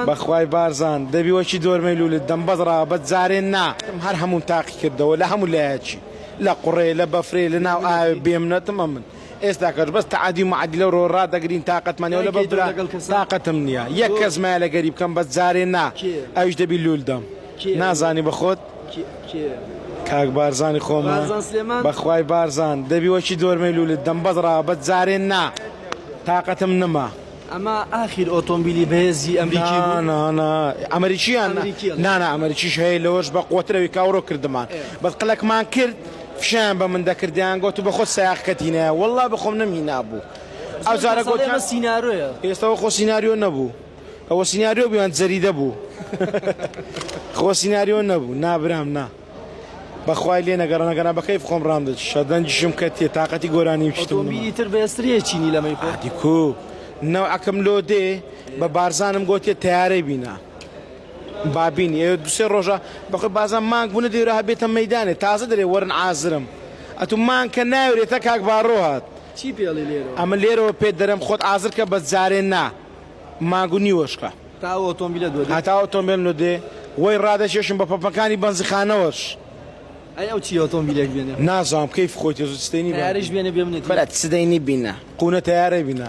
بەخوای بارزان دەبیوەکی دۆرمەی لولت دەم بەدڕا بە جارێن نا هەر هەموو تاقی کردەوە لە هەموو لایەکی لە قوڕێ لە بەفرێ لە ناو ئاوێ بێمنەتمە من ئێستا کەش بەس تەعادی و معادی لەو ڕۆ ڕادەگرین تااقەتمانەوە لە بەبرا تااقەتم نییە یەک کەس مایە لە گەری بکەم بە جارێن نا ئەویش دەبی لول دەم نازانی بەخۆت کاک بارزانی خۆمە بەخوای بارزان دەبیوەکی دۆرمەی لولت دەم بەدڕا بە جارێن نا تااقەتم نما ئەمە ئاخیر ئۆتۆمبیلی بەهێزی ئەمریکی ئەمریکییان نانە ئەمریکیش هەیە لەوەش بە قوترەوەی کاوڕۆ کردمان بەس قلەکمان کرد فشیان بە من دەکردیان گوت بە خۆ سایاقەتینە وەڵڵا بەخۆم نەمی نابوو ئەو جارە گوتیان سیناریۆیە ئێستاەوە خۆ سیناریۆ نەبوو ئەوە سیناریۆ بیان جەریدە بوو خۆ سیناریۆ نەبوو نابرام نا بەخوای لێ نەگەڕەنەگەنا بەکەیف خۆم ڕام دەچ شەدەنجشم کە تێ تااقەتی گۆرانی شتم ئۆتۆمبیلی تر بەێستریە چینی لەمەی دیکو نەوەکەم لۆ دێ بە بارزانم گوتێ تیارەی بینا بابینی ئێوە دوسێ ڕۆژە بەخۆی بازان مانگ بوونە دەیرە هەبێتە مەیدانێ تازە دەرێ وەرن ئازرم ئەتو مانگ کە ناوێتە کاک باڕۆ هات چی پێڵی لێرە ئەمە لێرەوە پێ دەرم خۆت ئازر کە بە جارێن نا ماگو نیوەشکە تا ئۆتۆمبیلە دۆ هەتا ئۆتۆمبیل نۆ دێ وەی ڕادەشێشم بە پەپەکانی بەنزخانەوەش ئەی ئەو چی ئۆتۆمبیلێک بێنێ نازانم کەیف خۆی تێ زوو ستەینی تیارش بێنێ بێ منێت بەرە سدەینی بینە قونە تیارەی بینە